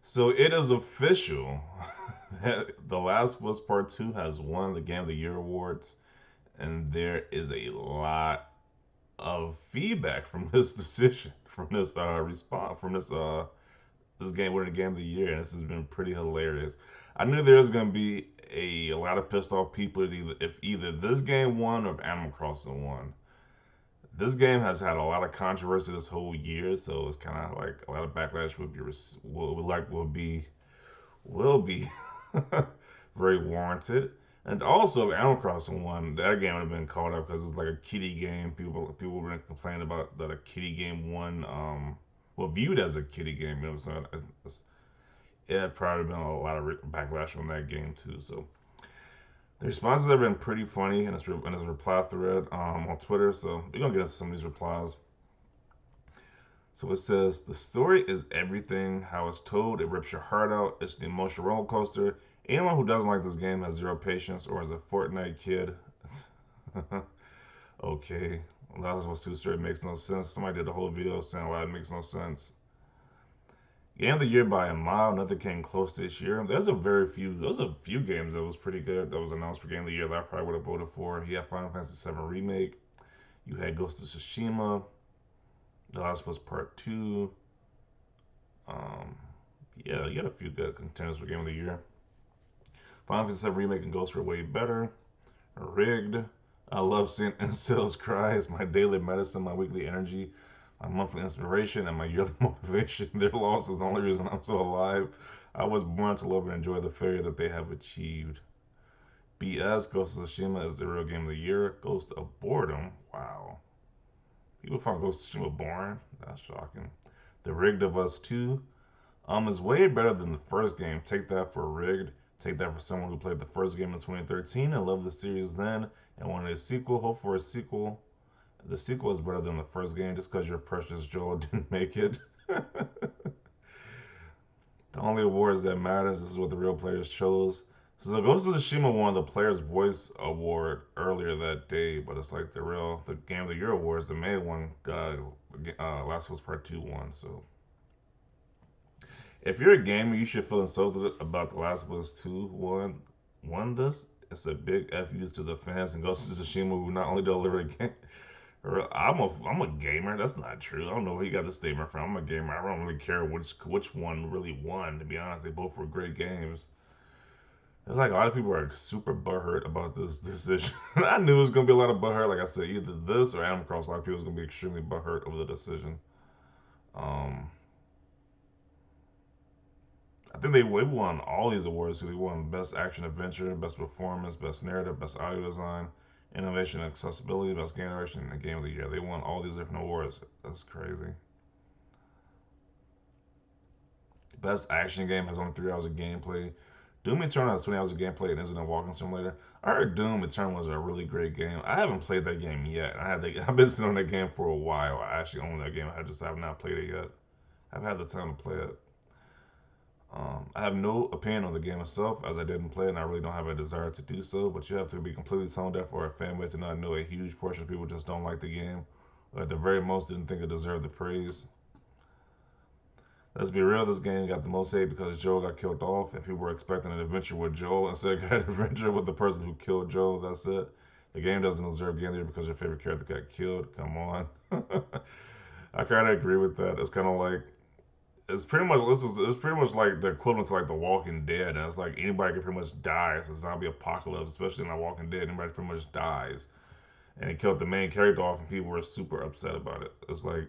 So it is official. The Last of Us Part 2 has won the Game of the Year awards, and there is a lot of feedback from this decision, from this response, from this game winning the Game of the Year, and this has been pretty hilarious. I knew there was going to be a lot of pissed off people if either this game won or if Animal Crossing won. This game has had a lot of controversy this whole year, so it's kind of like a lot of backlash will be very warranted. And also, if Animal Crossing won, that game would have been called up because it's like a kiddie game. People were complaining about that a kiddie game won. Well, viewed as a kiddie game. You know, so it had probably been a lot of backlash on that game too. So the responses have been pretty funny in this reply thread on Twitter. So we're gonna get into some of these replies. So it says the story is everything. How it's told, it rips your heart out. It's the emotional roller coaster. Anyone who doesn't like this game has zero patience or is a Fortnite kid. Okay, Last of Us 2 story makes no sense. Somebody did a whole video saying why it makes no sense. Game of the year by a mile. Nothing came close this year. There's a few games that was pretty good that was announced for Game of the Year that I probably would have voted for. You had Final Fantasy VII Remake. You had Ghost of Tsushima. The Last of Us Part 2. Um, yeah, you had a few good contenders for Game of the Year. Final Fantasy VII Remake and Ghost were way better. Rigged. I love seeing incels cry. It's my daily medicine, my weekly energy, my monthly inspiration, and my yearly motivation. Their loss is the only reason I'm still alive. I was born to love and enjoy the failure that they have achieved. BS, Ghost of Tsushima is the real game of the year. Ghost of Boredom, wow. People found Ghost of Tsushima boring. That's shocking. The Rigged of Us 2, is way better than the first game. Take that for rigged. Take that for someone who played the first game in 2013 and loved the series then and wanted a sequel. Hope for a sequel. The sequel is better than the first game just because your precious Joel didn't make it. The only awards that matters. This is what the real players chose. So the Ghost of Tsushima won the Players Voice Award earlier that day, but it's like the Game of the Year awards. The main one, Last of Us Part Two won. So if you're a gamer, you should feel insulted about The Last of Us 2 won this. It's a big FU to the fans and Ghost of Tsushima who not only delivered a game. I'm a gamer. That's not true. I don't know where you got this statement from. I'm a gamer. I don't really care which one really won. To be honest, they both were great games. It's like a lot of people are super butthurt about this decision. I knew it was gonna be a lot of butthurt. Like I said, either this or Animal Crossing. A lot of people was gonna be extremely butthurt over the decision. Um, I think they won all these awards. So they won Best Action Adventure, Best Performance, Best Narrative, Best Audio Design, Innovation and Accessibility, Best Game Direction, and Game of the Year. They won all these different awards. That's crazy. Best Action Game has only 3 hours of gameplay. Doom Eternal has 20 hours of gameplay and isn't a walking simulator. I heard Doom Eternal was a really great game. I haven't played that game yet. I've been sitting on that game for a while. I actually own that game. I just have not played it yet. I've had the time to play it. I have no opinion on the game itself, as I didn't play it and I really don't have a desire to do so. But you have to be completely tone deaf for a fan base to not know a huge portion of people just don't like the game, or at the very most didn't think it deserved the praise. Let's be real, this game got the most hate because Joel got killed off, and people were expecting an adventure with Joel instead of an adventure with the person who killed Joel. That's it. The game doesn't deserve getting there because your favorite character got killed. Come on. I kind of agree with that. It's kind of like it's pretty much like the equivalent to like The Walking Dead. And it's like anybody can pretty much die. It's a zombie apocalypse, especially in The Walking Dead. Anybody pretty much dies, and it killed the main character off, and people were super upset about it. It's like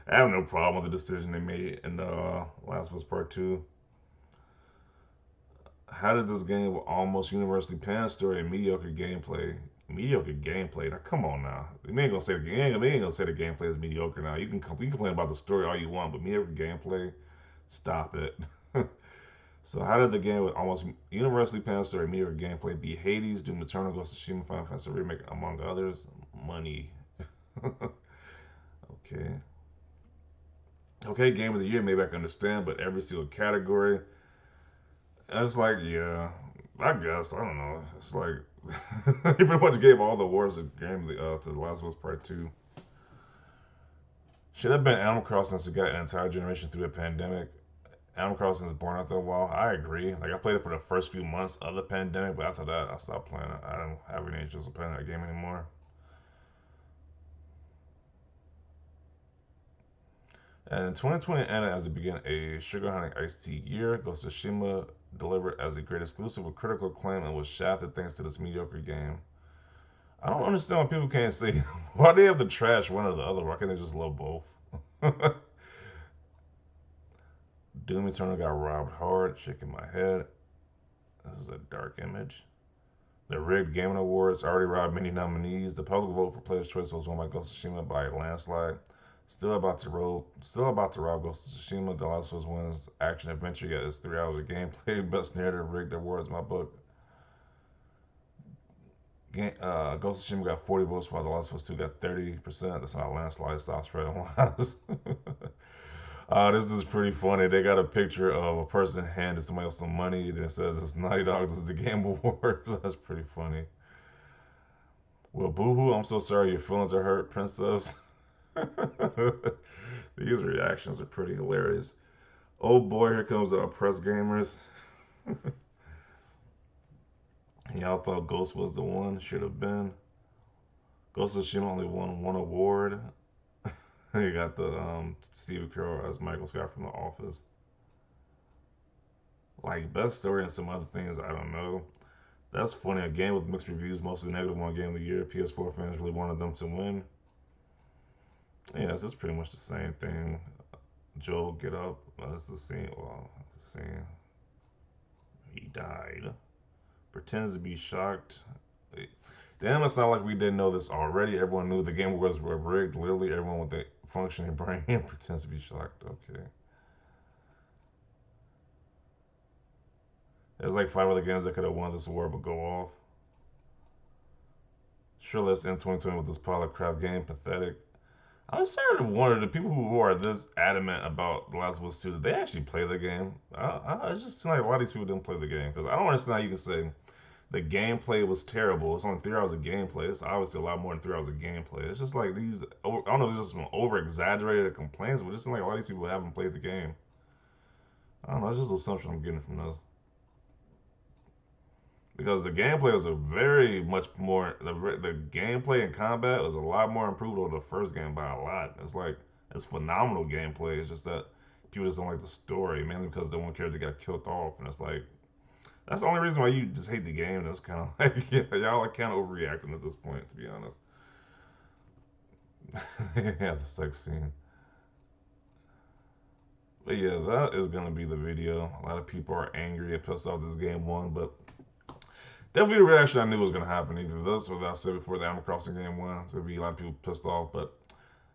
I have no problem with the decision they made in Last of Us Part Two. How did this game with almost universally panned story and mediocre gameplay? Mediocre gameplay. Now come on now. We ain't gonna say the gameplay is mediocre now. You can complain about the story all you want, but mediocre gameplay, stop it. So how did the game with almost universally panned story and mediocre gameplay be Hades, Doom Eternal, Ghost of Tsushima, Final Fantasy Remake, among others? Money. Okay. Okay, game of the year, maybe I can understand, but every single category, it's like, yeah, I guess I don't know. It's like he pretty much gave all the awards to The Last of Us Part Two. Should have been Animal Crossing since it got an entire generation through a pandemic. Animal Crossing is boring after a while. I agree. Like I played it for the first few months of the pandemic, but after that, I stopped playing it. I don't have any interest in playing that game anymore. And 2020 ended as it began a sugar honey iced tea year. Ghost of Tsushima delivered as a great exclusive with critical acclaim and was shafted thanks to this mediocre game. I don't understand why people can't say why they have to trash one or the other. Why can't they just love both? Doom Eternal got robbed hard, shaking my head. This is a dark image. The rigged gaming awards already robbed many nominees. The public vote for Player's Choice was won by Ghost of Tsushima by a landslide. Still about to rob Ghost of Tsushima. The Last of Us wins action adventure, yet it's 3 hours of gameplay. Best narrative rigged awards. My book. Ghost of Tsushima got 40 votes, while The Last of Us 2 got 30%. That's not a landslide. Stop spreading lies. This is pretty funny. They got a picture of a person handing somebody else some money, and it says it's Naughty Dog. This is the Game Awards. That's pretty funny. Well, boohoo, I'm so sorry your feelings are hurt, princess. These reactions are pretty hilarious. Oh boy, here comes our press gamers. Y'all thought Ghost was the one? Should have been. Ghost of Tsushima only won one award. You got the Steve Carell as Michael Scott from The Office. Like best story and some other things, I don't know. That's funny. A game with mixed reviews, mostly negative one game of the year. PS4 fans really wanted them to win. Yeah, it's pretty much the same thing. Joel, get up. That's the scene. Well, the scene. He died. Pretends to be shocked. Damn, it's not like we didn't know this already. Everyone knew the game was rigged. Literally, everyone with a functioning brain pretends to be shocked. Okay. There's like 5 other games that could have won this award but go off. Sure, let's end 2020 with this pile of crap game. Pathetic. I'm starting to wonder the people who are this adamant about The Last of Us 2, did they actually play the game? It's just seems like a lot of these people didn't play the game because I don't understand how you can say the gameplay was terrible. It's only 3 hours of gameplay. It's obviously a lot more than 3 hours of gameplay. It's just like these. I don't know if it's just some over exaggerated complaints, but it just seems like a lot of these people haven't played the game. I don't know. It's just an assumption I'm getting from this because the gameplay was a very much more the gameplay and combat was a lot more improved over the first game by a lot. It's phenomenal gameplay. It's just that people just don't like the story mainly because the one character got killed off, and it's like that's the only reason why you just hate the game. That's kind of like yeah, y'all are kind of overreacting at this point, to be honest. Yeah, the sex scene. But yeah, that is gonna be the video. A lot of people are angry and pissed off this game won, but definitely the reaction I knew was gonna happen. Either this or that I said before the Animal Crossing game won. So there'd be a lot of people pissed off, but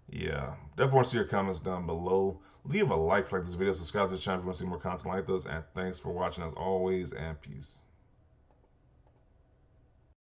yeah. Definitely want to see your comments down below. Leave a like this video, subscribe to the channel if you want to see more content like this, and thanks for watching as always, and peace.